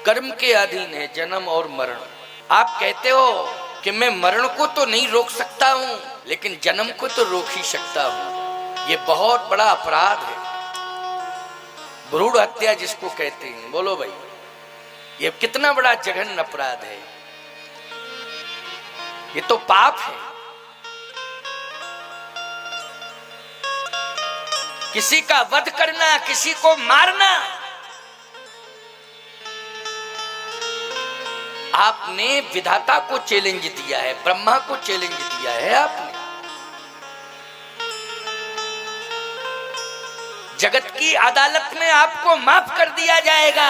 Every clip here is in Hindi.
कर्म के अधीन है, जन्म और मरण। आप कहते हो कि मैं मरण को तो नहीं रोक सकता हूं, लेकिन जन्म को तो रोक ही सकता हूं। ये बहुत बड़ा अपराध है, भ्रूण हत्या जिसको कहते हैं। बोलो भाई, ये कितना बड़ा जघन्य अपराध है, ये तो पाप है। किसी का वध करना, किसी को मारना, आपने विधाता को चैलेंज दिया है, ब्रह्मा को चैलेंज दिया है आपने। जगत की अदालत में आपको माफ कर दिया जाएगा,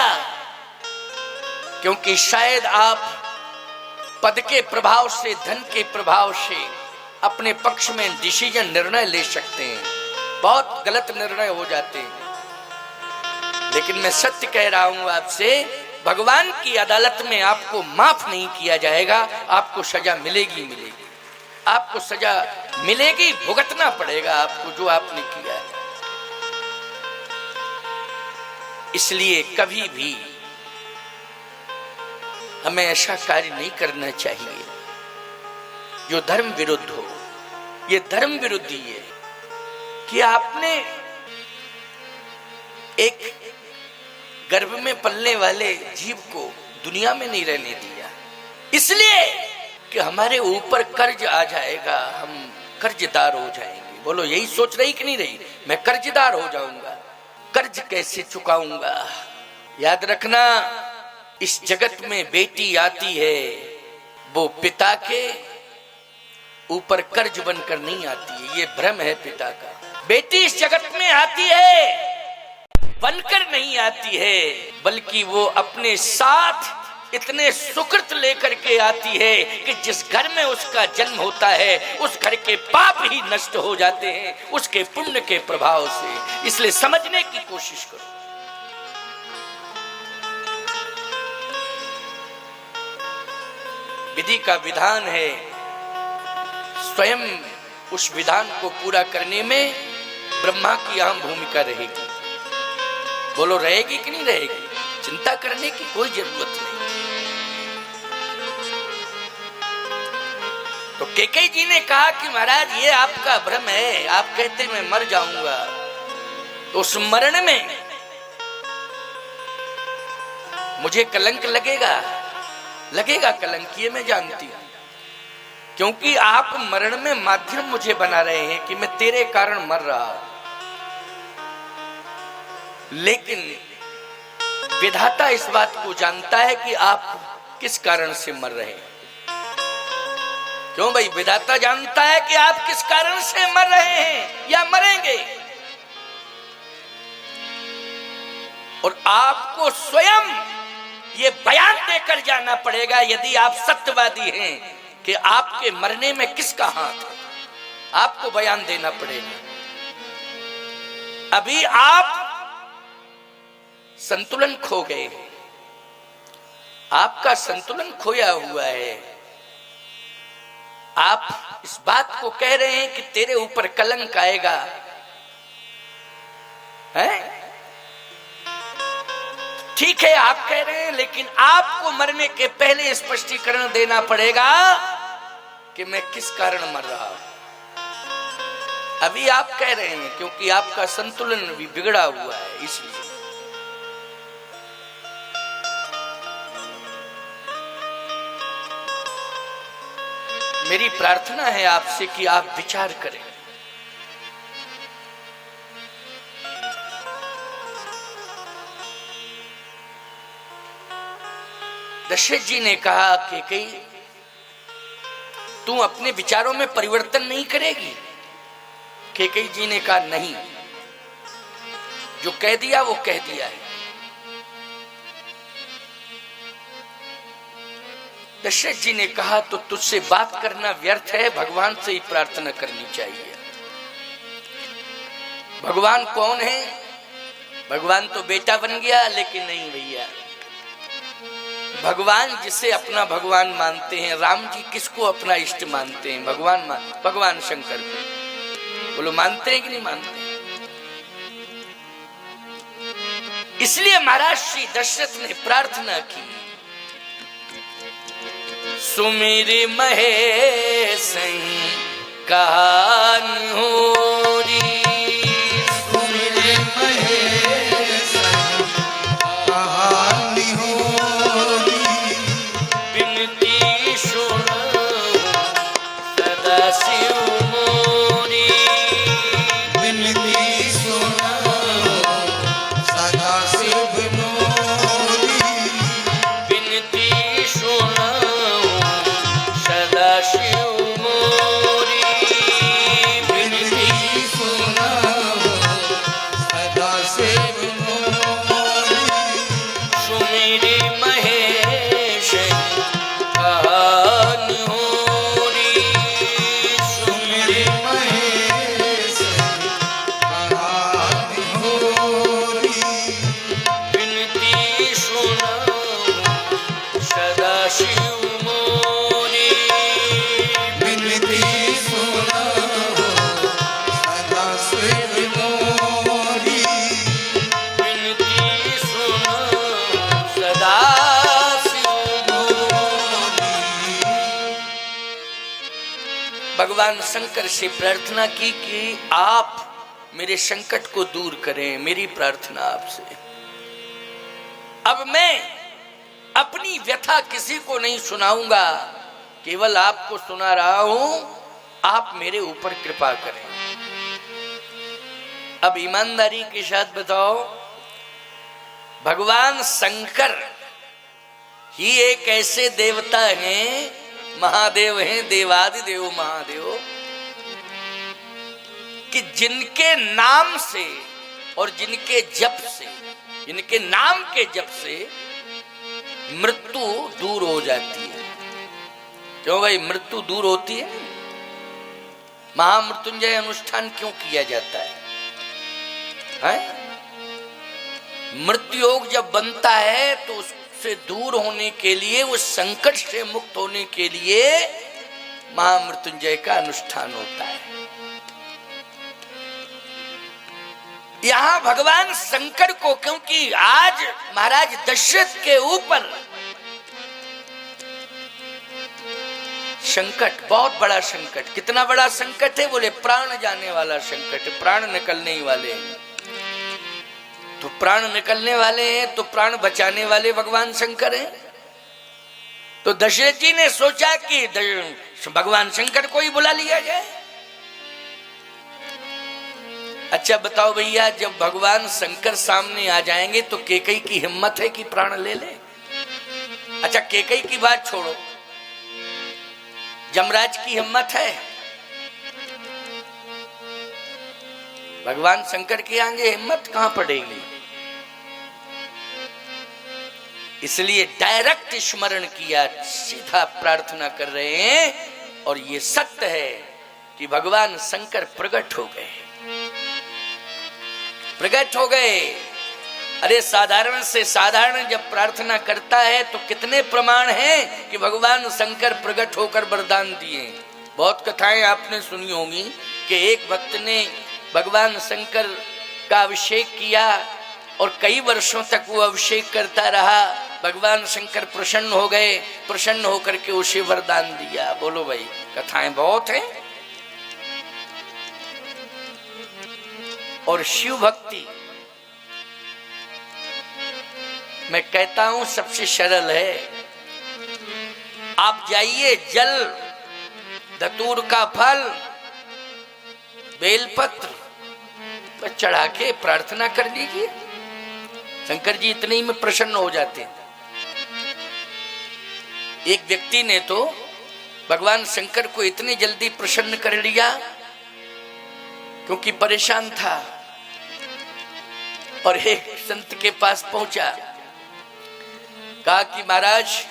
क्योंकि शायद आप पद के प्रभाव से, धन के प्रभाव से अपने पक्ष में डिसीजन, निर्णय ले सकते हैं। बहुत गलत निर्णय हो जाते हैं, लेकिन मैं सत्य कह रहा हूं आपसे, भगवान की अदालत में आपको माफ नहीं किया जाएगा, आपको सजा मिलेगी मिलेगी, आपको सजा मिलेगी, भुगतना पड़ेगा आपको जो आपने किया है। इसलिए कभी भी हमें ऐसा कार्य नहीं करना चाहिए जो धर्म विरुद्ध हो। ये धर्म विरोधी है कि आपने एक गर्भ में पलने वाले जीव को दुनिया में नहीं रहने दिया, इसलिए कि हमारे ऊपर कर्ज आ जाएगा, हम कर्जदार हो जाएंगे। बोलो, यही सोच रही कि नहीं रही? मैं कर्जदार हो जाऊंगा, कर्ज कैसे चुकाऊंगा? याद रखना, इस जगत में बेटी आती है, वो पिता के ऊपर कर्ज बनकर नहीं आती है, ये भ्रम है पिता का। बेटी इस जगत में आती है बनकर नहीं आती है, बल्कि वो अपने साथ इतने सुकृत लेकर के आती है कि जिस घर में उसका जन्म होता है उस घर के पाप ही नष्ट हो जाते हैं उसके पुण्य के प्रभाव से। इसलिए समझने की कोशिश करो। विधि का विधान है, स्वयं उस विधान को पूरा करने में ब्रह्मा की अहम भूमिका रहेगी। बोलो, रहेगी कि नहीं रहेगी? चिंता करने की कोई जरूरत नहीं। तो कैकेयी जी ने कहा कि महाराज ये आपका भ्रम है, आप कहते मैं मर जाऊंगा, तो उस मरण में मुझे कलंक लगेगा, लगेगा कलंक, ये मैं जानती हूं, क्योंकि आप मरण में माध्यम मुझे बना रहे हैं कि मैं तेरे कारण मर रहा हूं। लेकिन विधाता इस बात को जानता है कि आप किस कारण से मर रहे हैं। क्यों भाई? विधाता जानता है कि आप किस कारण से मर रहे हैं या मरेंगे, और आपको स्वयं ये बयान देकर जाना पड़ेगा, यदि आप सत्यवादी हैं, कि आपके मरने में किसका हाथ है, आपको बयान देना पड़ेगा। अभी आप संतुलन खो गए हैं, आपका संतुलन खोया हुआ है। आप इस बात को कह रहे हैं कि तेरे ऊपर कलंक आएगा, हैं? ठीक है, आप कह रहे हैं, लेकिन आपको मरने के पहले स्पष्टीकरण देना पड़ेगा कि मैं किस कारण मर रहा हूं। अभी आप कह रहे हैं क्योंकि आपका संतुलन भी बिगड़ा हुआ है, इसलिए। मेरी प्रार्थना है आपसे कि आप विचार करें। दशरथ जी ने कहा कि कैकेयी, तू अपने विचारों में परिवर्तन नहीं करेगी? कैकेयी जी ने कहा नहीं, जो कह दिया वो कह दिया है। दशरथ जी ने कहा तो तुझसे बात करना व्यर्थ है, भगवान से ही प्रार्थना करनी चाहिए। भगवान कौन है? भगवान तो बेटा बन गया, लेकिन नहीं भैया, भगवान जिसे अपना भगवान मानते हैं, राम जी किसको अपना इष्ट मानते हैं? भगवान शंकर को। बोलो, मानते हैं कि नहीं मानते? इसलिए महाराज श्री दशरथ ने प्रार्थना की, सुमिर महेश कहान होरी, सुमिर महेश कहान होरी, बिनती सुनो सदा शिव मोरी, बिनती सुनो सदा शिव मोरी, बिनती सुनो सदा शिव मोरी, बिनती सुनो सदा शिव मोरी, सुमिर महेश कहान होरी, सुमिर महेश कहान होरी, बिनती सुनो सदा शिव मोरी, बिनती सुनो सदा शिव मोरी, बिनती सुनो सदा शिव मोरी। भगवान शंकर से प्रार्थना की कि आप मेरे संकट को दूर करें, मेरी प्रार्थना आपसे। अब मैं अपनी व्यथा किसी को नहीं सुनाऊंगा, केवल आपको सुना रहा हूं, आप मेरे ऊपर कृपा करें। अब ईमानदारी के साथ बताओ, भगवान शंकर ही एक ऐसे देवता हैं, महादेव हैं, देवादिदेव महादेव, कि जिनके नाम से और जिनके जप से, जिनके नाम के जप से मृत्यु दूर हो जाती है। क्यों भाई मृत्यु दूर होती है? महामृत्युंजय अनुष्ठान क्यों किया जाता है? मृत्यु योग जब बनता है तो उससे दूर होने के लिए, उस संकट से मुक्त होने के लिए महामृत्युंजय का अनुष्ठान होता है। यहां भगवान शंकर को, क्योंकि आज महाराज दशरथ के ऊपर संकट, बहुत बड़ा संकट। कितना बड़ा संकट है? बोले प्राण जाने वाला संकट, प्राण निकलने ही वाले हैं। तो प्राण निकलने वाले हैं तो प्राण बचाने वाले भगवान शंकर हैं। तो दशरथ जी ने सोचा कि भगवान शंकर को ही बुला लिया जाए। अच्छा बताओ भैया, जब भगवान शंकर सामने आ जाएंगे तो केकई की हिम्मत है कि प्राण ले ले? अच्छा केकई की बात छोड़ो, जमराज की हिम्मत है? भगवान शंकर के आगे हिम्मत कहां पड़ेगी? इसलिए डायरेक्ट स्मरण किया, सीधा प्रार्थना कर रहे हैं। और ये सत्य है कि भगवान शंकर प्रकट हो गए, प्रकट हो गए। अरे साधारण से साधारण जब प्रार्थना करता है तो कितने प्रमाण हैं कि भगवान शंकर प्रकट होकर वरदान दिए। बहुत कथाएं आपने सुनी होंगी कि एक भक्त ने भगवान शंकर का अभिषेक किया और कई वर्षों तक वो अभिषेक करता रहा। भगवान शंकर प्रसन्न हो गए, प्रसन्न होकर के उसे वरदान दिया। बोलो भाई, कथाएं बहुत हैं। और शिव भक्ति मैं कहता हूं सबसे सरल है। आप जाइए, जल, धतूर का फल, बेलपत्र पर चढ़ा के प्रार्थना कर लीजिए, शंकर जी इतने ही में प्रसन्न हो जाते हैं। एक व्यक्ति ने तो भगवान शंकर को इतनी जल्दी प्रसन्न कर लिया क्योंकि परेशान था, और एक संत के पास पहुंचा, कहा कि महाराज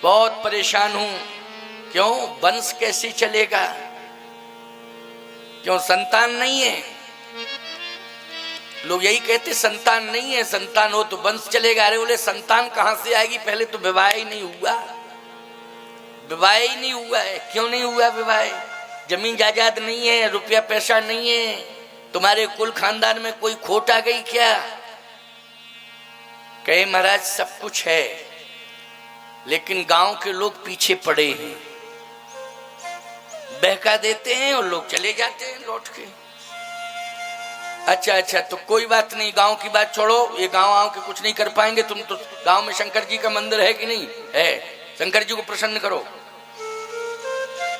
बहुत परेशान हूं। क्यों? वंश कैसे चलेगा? क्यों संतान नहीं है? लोग यही कहते संतान नहीं है, संतान हो तो वंश चलेगा। अरे बोले संतान कहां से आएगी? पहले तो विवाह ही नहीं हुआ, विवाह ही नहीं हुआ है। क्यों नहीं हुआ विवाह? जमीन जायदाद नहीं है, रुपया पैसा नहीं है, तुम्हारे कुल खानदान में कोई खोट आ गई क्या? कहे महाराज सब कुछ है लेकिन गांव के लोग पीछे पड़े हैं, बहका देते हैं और लोग चले जाते हैं लौट के। अच्छा तो कोई बात नहीं, गांव की बात छोड़ो, ये गांव आव के कुछ नहीं कर पाएंगे। तुम तो गांव में शंकर जी का मंदिर है कि नहीं है, शंकर जी को प्रसन्न करो।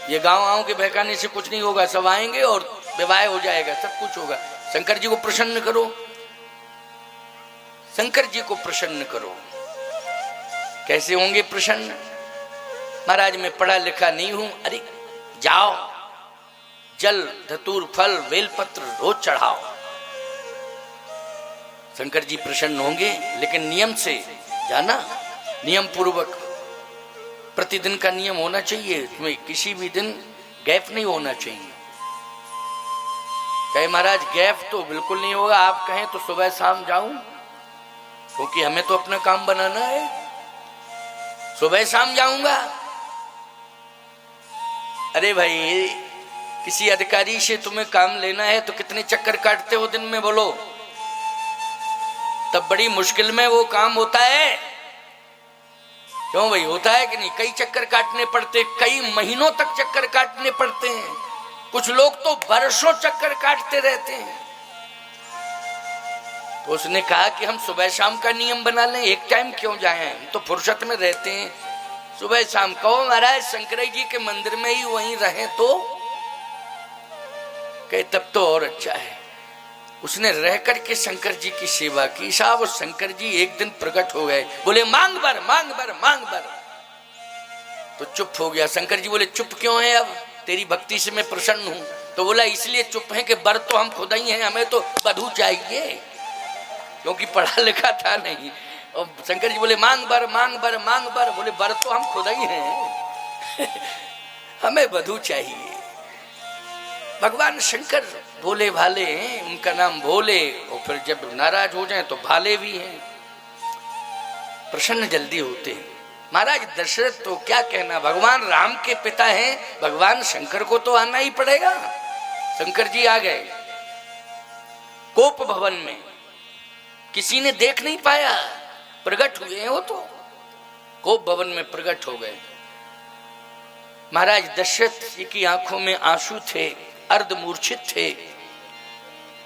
ये गांव आव के बहकाने से कुछ नहीं होगा, सब आएंगे और विवाह हो जाएगा, सब कुछ होगा। शंकर जी को प्रसन्न करो, शंकर जी को प्रसन्न करो। कैसे होंगे प्रसन्न? महाराज मैं पढ़ा लिखा नहीं हूं। अरे जाओ, जल धतूर फल बेलपत्र रोज चढ़ाओ, शंकर जी प्रसन्न होंगे। लेकिन नियम से जाना, नियम पूर्वक। प्रतिदिन का नियम होना चाहिए, तुम्हें किसी भी दिन गैप नहीं होना चाहिए। कहे महाराज गैप तो बिल्कुल नहीं होगा, आप कहें तो सुबह शाम जाऊं, क्योंकि हमें तो अपना काम बनाना है। सुबह शाम जाऊंगा। अरे भाई किसी अधिकारी से तुम्हें काम लेना है तो कितने चक्कर काटते हो दिन में, बोलो? तब बड़ी मुश्किल में वो काम होता है। क्यों भाई, होता है कि नहीं? कई चक्कर काटने पड़ते, कई महीनों तक चक्कर काटने पड़ते हैं। कुछ लोग तो वर्षों चक्कर काटते रहते हैं। तो उसने कहा कि हम सुबह शाम का नियम बना लें, एक टाइम क्यों जाएं, हम तो फुर्सत में रहते हैं। सुबह शाम कहो महाराज शंकर जी के मंदिर में ही वहीं रहें तो कहे तब तो और अच्छा है। उसने रह करके शंकर जी की सेवा की। साहब शंकर जी एक दिन प्रकट हो गए, बोले मांग बर मांग बर मांग बर। तो चुप हो गया। शंकर जी बोले चुप क्यों है? अब तेरी भक्ति से मैं प्रसन्न हूं। तो बोला इसलिए चुप है कि बर तो हम खुद ही हैं, हमें तो वधू चाहिए, क्योंकि पढ़ा लिखा था नहीं। और शंकर जी बोले मांग बर मांग बर मांग बर। बोले बर तो हम खुद ही हैं हमें वधू चाहिए। भगवान शंकर भोले भाले हैं, उनका नाम भोले, और फिर जब नाराज हो जाएं तो भाले भी हैं, प्रसन्न जल्दी होते हैं। महाराज दशरथ तो क्या कहना, भगवान राम के पिता हैं, भगवान शंकर को तो आना ही पड़ेगा। शंकर जी आ गए कोप भवन में, किसी ने देख नहीं पाया, प्रकट हुए हैं वो तो कोप भवन में प्रकट हो गए। महाराज दशरथ जी की आंखों में आंसू थे, अर्धमूर्छित थे,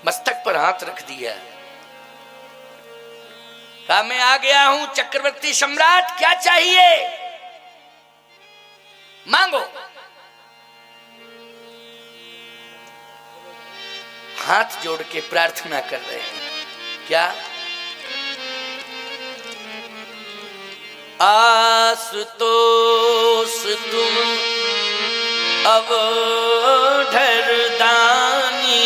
मस्तक पर हाथ रख दिया, कहा मैं आ गया हूं चक्रवर्ती सम्राट, क्या चाहिए मांगो। हाथ जोड़ के प्रार्थना कर रहे हैं। क्या? आसुतोष तुम अवधर दानी,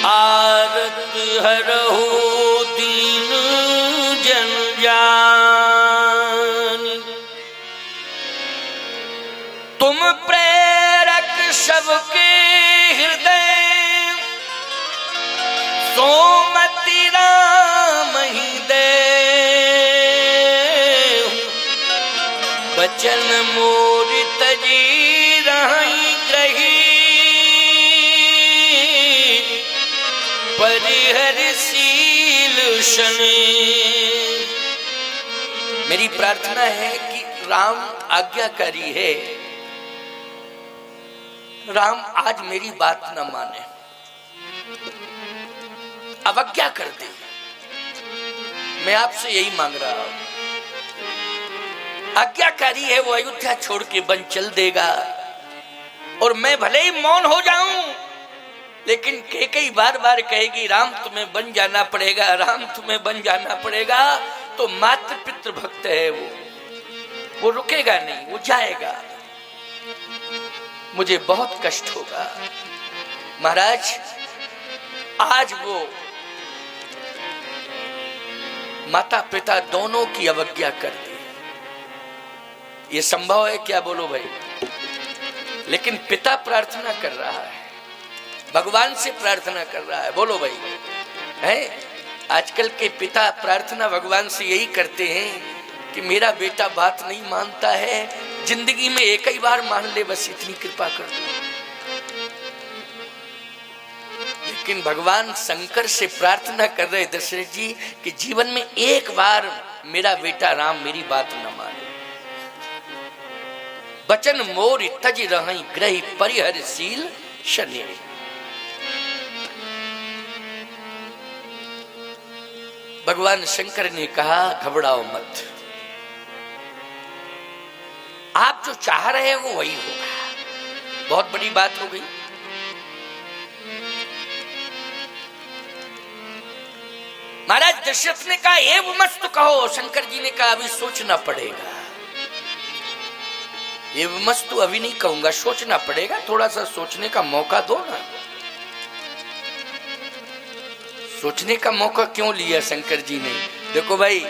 आरत हरहु दीन जन जानी। तुम प्रेरक सबके हृदय, सोमति राम ही दे। बचन मोर तजी रही ग्रही, परिहर सील शनि। मेरी प्रार्थना है कि राम आज्ञाकारी है, राम आज मेरी बात न माने, अवज्ञा कर दे। मैं आपसे यही मांग रहा हूं। आज्ञाकारी है, वो अयोध्या छोड़ के वन चल देगा, और मैं भले ही मौन हो जाऊं, लेकिन कई बार बार कहेगी राम तुम्हें वन जाना पड़ेगा, राम तुम्हें वन जाना पड़ेगा। तो मातृ पितृ भक्त है वो रुकेगा नहीं, वो जाएगा। मुझे बहुत कष्ट होगा। महाराज आज वो माता पिता दोनों की अवज्ञा कर दी। ये संभव है क्या? बोलो भाई। लेकिन पिता प्रार्थना कर रहा है, भगवान से प्रार्थना कर रहा है। बोलो भाई, है? आजकल के पिता प्रार्थना भगवान से यही करते हैं कि मेरा बेटा बात नहीं मानता है, जिंदगी में एक ही बार मान ले, बस इतनी कृपा कर दो। लेकिन भगवान शंकर से प्रार्थना कर रहे दशरथ जी कि जीवन में एक बार मेरा बेटा राम मेरी बात न माने। बचन मोर तज रहि ग्रहि परिहरशील शनि। भगवान शंकर ने कहा घबराओ मत, आप जो चाह रहे हैं वो वही होगा। बहुत बड़ी बात हो गई। महाराज दशरथ ने कहा एव मस्त कहो। शंकर जी ने कहा अभी सोचना पड़ेगा। एव मस्त अभी नहीं कहूंगा, सोचना पड़ेगा, थोड़ा सा सोचने का मौका दो ना। सोचने का मौका क्यों लिया शंकर जी ने? देखो भाई,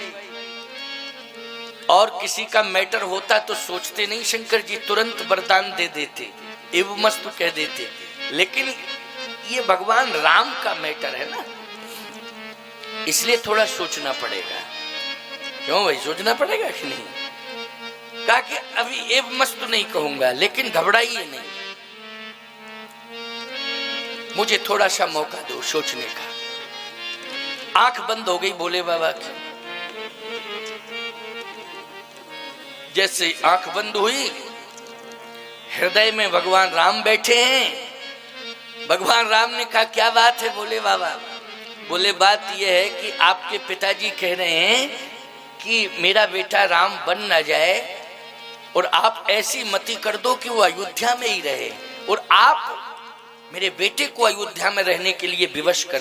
और किसी का मैटर होता तो सोचते नहीं, शंकर जी तुरंत वरदान दे देते, एव मस्त कह देते। लेकिन ये भगवान राम का मैटर है ना, इसलिए थोड़ा सोचना पड़ेगा। क्यों भाई, सोचना पड़ेगा कि नहीं? कहा कि अभी एव मस्त नहीं कहूंगा, लेकिन घबराइए नहीं, मुझे थोड़ा सा मौका दो सोचने का। आंख बंद हो गई भोले बाबा की। जैसे आंख बंद हुई, हृदय में भगवान राम बैठे हैं। भगवान राम ने कहा क्या बात है भोले बाबा? बोले बात यह है कि आपके पिताजी कह रहे हैं कि मेरा बेटा राम बन ना जाए, और आप ऐसी मति कर दो कि वो अयोध्या में ही रहे, और आप मेरे बेटे को अयोध्या में रहने के लिए विवश कर